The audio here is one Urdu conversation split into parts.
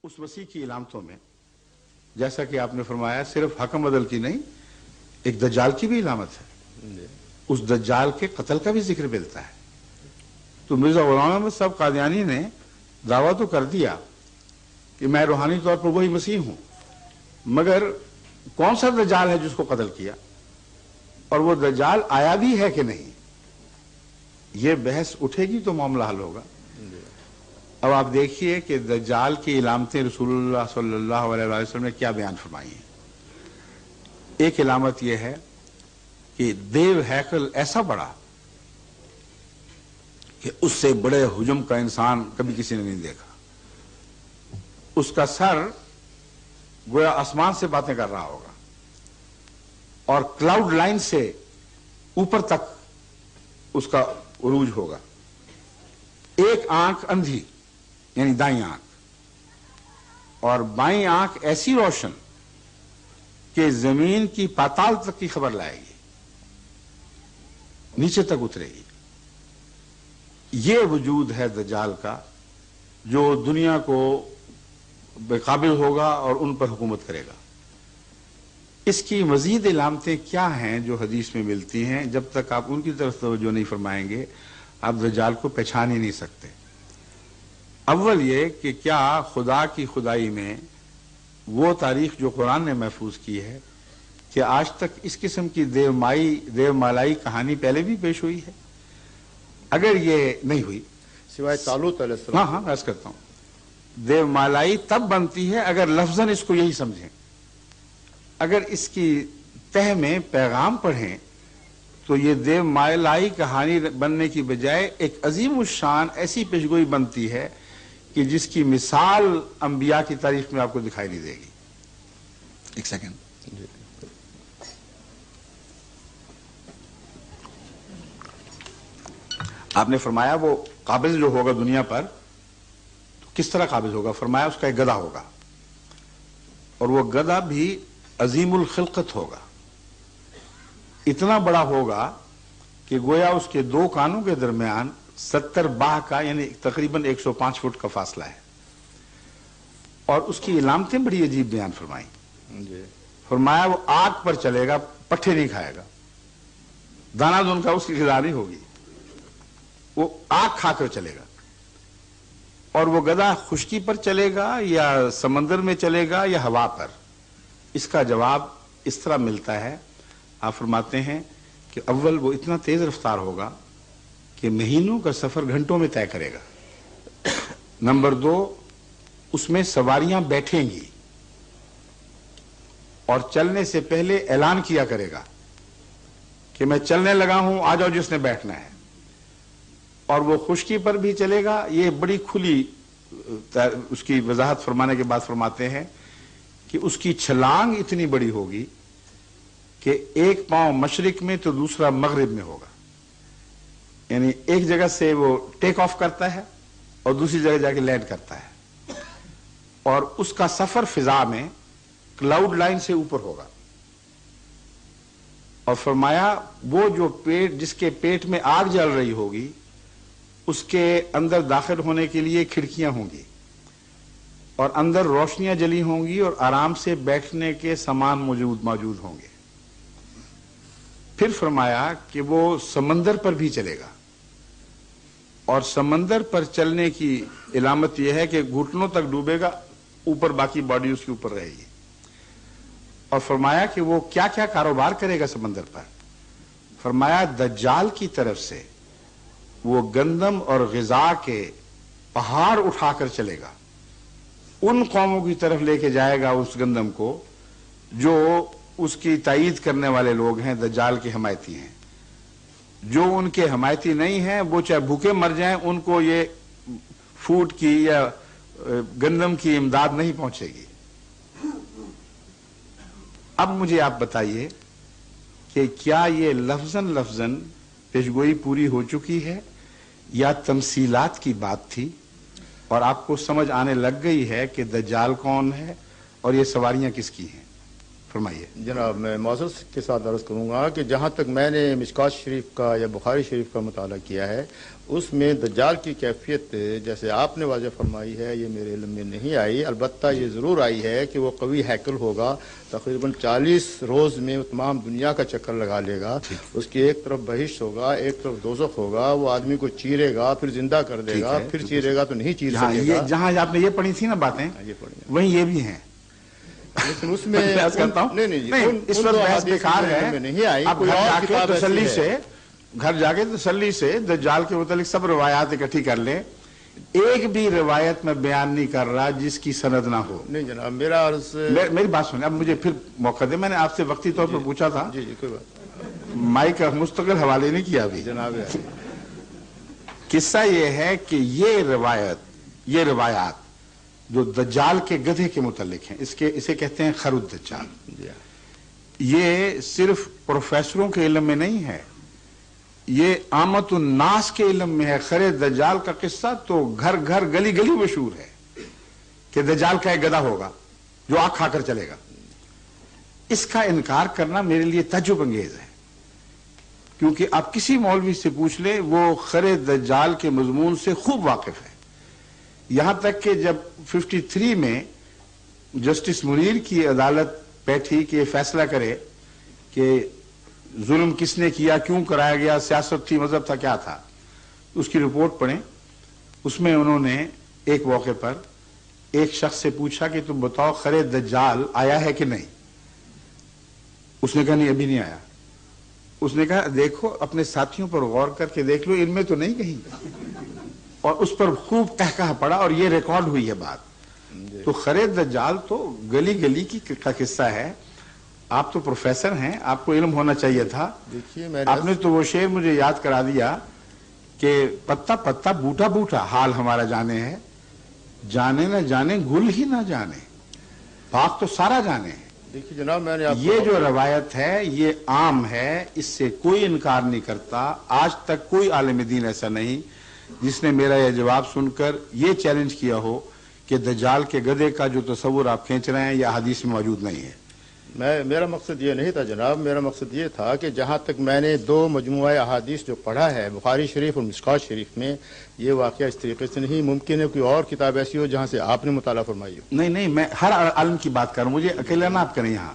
اس مسیح کی علامتوں میں جیسا کہ آپ نے فرمایا صرف حکم عدل کی نہیں، ایک دجال کی بھی علامت ہے. اس دجال کے قتل کا بھی ذکر ملتا ہے. تو مرزا غلام احمد صاحب قادیانی نے دعویٰ تو کر دیا کہ میں روحانی طور پر وہی مسیح ہوں، مگر کون سا دجال ہے جس کو قتل کیا، اور وہ دجال آیا بھی ہے کہ نہیں، یہ بحث اٹھے گی تو معاملہ حل ہوگا. اب آپ دیکھیے کہ دجال کی علامتیں رسول اللہ صلی اللہ علیہ وسلم نے کیا بیان فرمائی ہیں. ایک علامت یہ ہے کہ دیو ہیکل ایسا بڑا کہ اس سے بڑے حجم کا انسان کبھی کسی نے نہیں دیکھا. اس کا سر گویا آسمان سے باتیں کر رہا ہوگا اور کلاؤڈ لائن سے اوپر تک اس کا عروج ہوگا. ایک آنکھ اندھی یعنی دائیں آنکھ، اور بائیں آنکھ ایسی روشن کہ زمین کی پاتال تک کی خبر لائے گی، نیچے تک اترے گی. یہ وجود ہے دجال کا جو دنیا کو بے قابل ہوگا اور ان پر حکومت کرے گا. اس کی مزید علامتیں کیا ہیں جو حدیث میں ملتی ہیں، جب تک آپ ان کی طرف توجہ نہیں فرمائیں گے آپ دجال کو پہچان ہی نہیں سکتے. اول یہ کہ کیا خدا کی خدائی میں وہ تاریخ جو قرآن نے محفوظ کی ہے کہ آج تک اس قسم کی دیو مالائی کہانی پہلے بھی پیش ہوئی ہے؟ اگر یہ نہیں ہوئی سوائے طالوت علیہ السلام. ہاں عرض کرتا ہوں، دیو مالائی تب بنتی ہے اگر لفظاً اس کو یہی سمجھیں. اگر اس کی تہ میں پیغام پڑھیں تو یہ دیو مالائی کہانی بننے کی بجائے ایک عظیم الشان ایسی پیشگوئی بنتی ہے کہ جس کی مثال انبیاء کی تاریخ میں آپ کو دکھائی نہیں دے گی. ایک سیکنڈ. آپ نے فرمایا وہ قابض جو ہوگا دنیا پر، تو کس طرح قابض ہوگا؟ فرمایا اس کا ایک گدھا ہوگا، اور وہ گدھا بھی عظیم الخلقت ہوگا. اتنا بڑا ہوگا کہ گویا اس کے دو کانوں کے درمیان 70 باہ کا یعنی تقریباً 105 فٹ کا فاصلہ ہے. اور اس کی علامتیں بڑی عجیب بیان فرمائیں. فرمایا وہ آگ پر چلے گا، پٹھے نہیں کھائے گا، دانا دن کا اس کی غذا نہیں ہوگی، وہ آگ کھا کر چلے گا. اور وہ گدھا خشکی پر چلے گا یا سمندر میں چلے گا یا ہوا پر؟ اس کا جواب اس طرح ملتا ہے. آپ فرماتے ہیں کہ اول وہ اتنا تیز رفتار ہوگا کہ مہینوں کا سفر گھنٹوں میں طے کرے گا. نمبر 2، اس میں سواریاں بیٹھیں گی اور چلنے سے پہلے اعلان کیا کرے گا کہ میں چلنے لگا ہوں، آ جاؤ جس نے بیٹھنا ہے. اور وہ خشکی پر بھی چلے گا. یہ بڑی کھلی اس کی وضاحت فرمانے کے بعد فرماتے ہیں کہ اس کی چھلانگ اتنی بڑی ہوگی کہ ایک پاؤں مشرق میں تو دوسرا مغرب میں ہوگا. یعنی ایک جگہ سے وہ ٹیک آف کرتا ہے اور دوسری جگہ جا کے لینڈ کرتا ہے، اور اس کا سفر فضا میں کلاؤڈ لائن سے اوپر ہوگا. اور فرمایا وہ جو پیٹ، جس کے پیٹ میں آگ جل رہی ہوگی، اس کے اندر داخل ہونے کے لیے کھڑکیاں ہوں گی اور اندر روشنیاں جلی ہوں گی اور آرام سے بیٹھنے کے سامان موجود ہوں گے. پھر فرمایا کہ وہ سمندر پر بھی چلے گا، اور سمندر پر چلنے کی علامت یہ ہے کہ گھٹنوں تک ڈوبے گا، اوپر باقی باڈی اس کے اوپر رہے گی. اور فرمایا کہ وہ کیا کیا کاروبار کرے گا سمندر پر. فرمایا دجال کی طرف سے وہ گندم اور غذا کے پہاڑ اٹھا کر چلے گا، ان قوموں کی طرف لے کے جائے گا اس گندم کو جو اس کی تائید کرنے والے لوگ ہیں، دجال کے حمایتی ہیں. جو ان کے حمایتی نہیں ہیں وہ چاہے بھوکے مر جائیں، ان کو یہ فوڈ کی یا گندم کی امداد نہیں پہنچے گی. اب مجھے آپ بتائیے کہ کیا یہ لفظاً پیشگوئی پوری ہو چکی ہے یا تمثیلات کی بات تھی اور آپ کو سمجھ آنے لگ گئی ہے کہ دجال کون ہے اور یہ سواریاں کس کی ہیں؟ فرمائیے جناب میں معذرت کے ساتھ عرض کروں گا کہ جہاں تک میں نے مشکات شریف کا یا بخاری شریف کا مطالعہ کیا ہے اس میں دجال کی کیفیت جیسے آپ نے واضح فرمائی ہے یہ میرے علم میں نہیں آئی، البتہ یہ ضرور آئی ہے کہ وہ قوی ہیکل ہوگا، تقریباً 40 روز میں وہ تمام دنیا کا چکر لگا لے گا، اس کی ایک طرف بہشت ہوگا ایک طرف دوزخ ہوگا، وہ آدمی کو چیرے گا پھر زندہ کر دے گا، پھر چیرے گا تو نہیں چیر سکے گا۔ جہاں آپ نے یہ پڑھی تھی نا باتیں وہیں یہ بھی ہیں، لیکن اس میں نہیں اس وقت بحث بیکار ہے۔ آپ گھر جا کے تسلی سے دجال کے متعلق سب روایات اکٹھی کر لیں، ایک بھی روایت میں بیان نہیں کر رہا جس کی سند نہ ہو۔ نہیں جناب میرا عرض میری بات سنیں، اب مجھے پھر موقع دے، میں نے آپ سے وقتی طور پر پوچھا تھا، جی کوئی بات مائک کا مستقل حوالے نہیں کیا ابھی جناب۔ قصہ یہ ہے کہ یہ روایات جو دجال کے گدھے کے متعلق ہیں، اسے کہتے ہیں خرد دجال، یہ صرف پروفیسروں کے علم میں نہیں ہے، یہ عامت الناس کے علم میں ہے۔ خر دجال کا قصہ تو گھر گھر گلی گلی مشہور ہے کہ دجال کا ایک گدھا ہوگا جو آگ کھا کر چلے گا۔ اس کا انکار کرنا میرے لیے تعجب انگیز ہے، کیونکہ آپ کسی مولوی سے پوچھ لیں وہ خر دجال کے مضمون سے خوب واقف ہے، یہاں تک کہ جب 53 میں جسٹس منیر کی عدالت بیٹھی کہ یہ فیصلہ کرے کہ ظلم کس نے کیا، کیوں کرایا گیا، سیاست تھی، مذہب تھا، کیا تھا، اس کی رپورٹ پڑھیں۔ اس میں انہوں نے ایک موقع پر ایک شخص سے پوچھا کہ تم بتاؤ خر دجال آیا ہے کہ نہیں؟ اس نے کہا نہیں ابھی نہیں آیا۔ اس نے کہا دیکھو اپنے ساتھیوں پر غور کر کے دیکھ لو، ان میں تو نہیں کہیں، اور اس پر خوب قہقہ پڑا اور یہ ریکارڈ ہوئی ہے بات۔ تو خر دجال تو گلی گلی کا قصہ ہے۔ آپ تو پروفیسر ہیں، آپ کو علم ہونا چاہیے تھا۔ آپ نے تو وہ شعر مجھے یاد کرا دیا کہ پتا پتا بوٹا بوٹا حال ہمارا جانے ہے، جانے نہ جانے گل ہی نہ جانے، باغ تو سارا جانے ہے۔ دیکھیے جناب میں نے یہ جو روایت ہے یہ عام ہے، اس سے کوئی انکار نہیں کرتا۔ آج تک کوئی عالم دین ایسا نہیں جس نے میرا یہ جواب سن کر یہ چیلنج کیا ہو کہ دجال کے گدھے کا جو تصور آپ کھینچ رہے ہیں یا حدیث میں موجود نہیں ہے۔ میرا مقصد یہ نہیں تھا جناب، میرا مقصد یہ تھا کہ جہاں تک میں نے 2 مجموعہ احادیث جو پڑھا ہے بخاری شریف اور مشکات شریف میں، یہ واقعہ اس طریقے سے نہیں، ممکن ہے کوئی اور کتاب ایسی ہو جہاں سے آپ نے مطالعہ فرمائی ہو۔ نہیں میں ہر عالم کی بات کر رہا ہوں، مجھے اکیلا نہ آپ کریں یہاں۔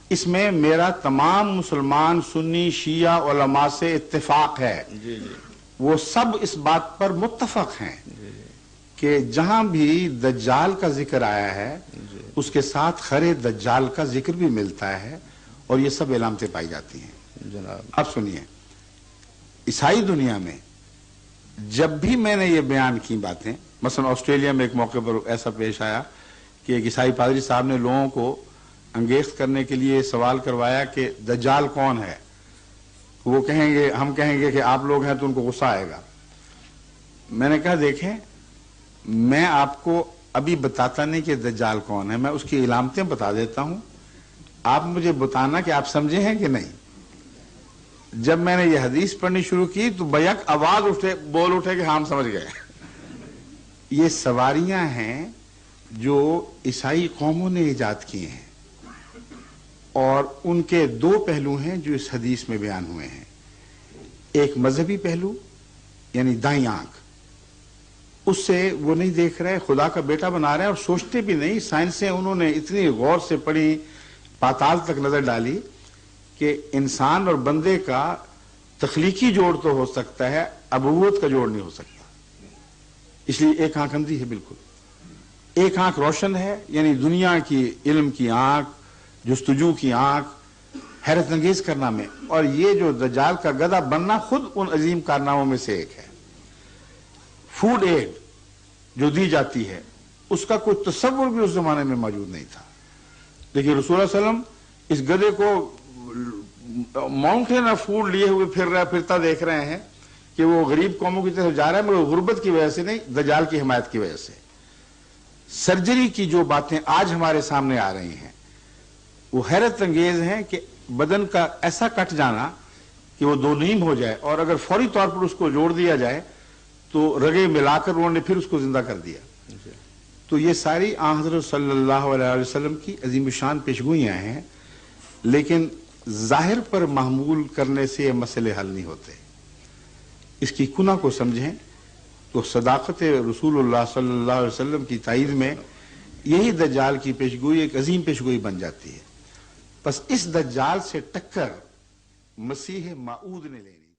اس میں میرا تمام مسلمان سنی شیعہ علماء سے اتفاق ہے، وہ سب اس بات پر متفق ہیں کہ جہاں بھی دجال کا ذکر آیا ہے اس کے ساتھ خر دجال کا ذکر بھی ملتا ہے، اور یہ سب علامتیں پائی جاتی ہیں جناب۔ اب سنیے، عیسائی دنیا میں جب بھی میں نے یہ بیان کی باتیں، مثلا آسٹریلیا میں ایک موقع پر ایسا پیش آیا کہ ایک عیسائی پادری صاحب نے لوگوں کو انگیخت کرنے کے لیے سوال کروایا کہ دجال کون ہے، وہ کہیں گے، ہم کہیں گے کہ آپ لوگ ہیں، تو ان کو غصہ آئے گا۔ میں نے کہا دیکھیں میں آپ کو ابھی بتاتا نہیں کہ دجال کون ہے، میں اس کی علامتیں بتا دیتا ہوں، آپ مجھے بتانا کہ آپ سمجھے ہیں کہ نہیں۔ جب میں نے یہ حدیث پڑھنی شروع کی تو بیک آواز بول اٹھے کہ ہم سمجھ گئے۔ یہ سواریاں ہیں جو عیسائی قوموں نے ایجاد کیے ہیں، اور ان کے 2 پہلو ہیں جو اس حدیث میں بیان ہوئے ہیں۔ ایک مذہبی پہلو یعنی دائیں آنکھ، اس سے وہ نہیں دیکھ رہے، خدا کا بیٹا بنا رہے ہیں، اور سوچتے بھی نہیں۔ سائنسیں انہوں نے اتنی غور سے پڑھی، پاتال تک نظر ڈالی کہ انسان اور بندے کا تخلیقی جوڑ تو ہو سکتا ہے، ابوت کا جوڑ نہیں ہو سکتا، اس لیے ایک آنکھ اندھی ہے بالکل، ایک آنکھ روشن ہے، یعنی دنیا کی علم کی آنکھ، جستجو کی آنکھ، حیرت انگیز کرنا میں۔ اور یہ جو دجال کا گدھا بننا خود ان عظیم کارناموں میں سے ایک ہے۔ فوڈ ایڈ جو دی جاتی ہے اس کا کوئی تصور بھی اس زمانے میں موجود نہیں تھا، لیکن رسول اللہ علیہ وسلم اس گدھے کو ماؤنٹین آف فوڈ لیے ہوئے پھرتا دیکھ رہے ہیں کہ وہ غریب قوموں کی طرف جا رہا ہے، مگر غربت کی وجہ سے نہیں، دجال کی حمایت کی وجہ سے۔ سرجری کی جو باتیں آج ہمارے سامنے آ رہی ہیں وہ حیرت انگیز ہیں کہ بدن کا ایسا کٹ جانا کہ وہ 2 نیم ہو جائے، اور اگر فوری طور پر اس کو جوڑ دیا جائے تو رگے ملا کر انہوں نے پھر اس کو زندہ کر دیا۔ تو یہ ساری آن حضرت صلی اللہ علیہ وسلم کی عظیم شان پیشگوئیاں ہیں لیکن ظاہر پر محمول کرنے سے یہ مسئلے حل نہیں ہوتے. اس کی کنہ کو سمجھیں تو صداقت رسول اللہ صلی اللہ علیہ وسلم کی تائید میں یہی دجال کی پیشگوئی ایک عظیم پیشگوئی بن جاتی ہے. بس اس دجال سے ٹکر مسیح موعود نے لینی.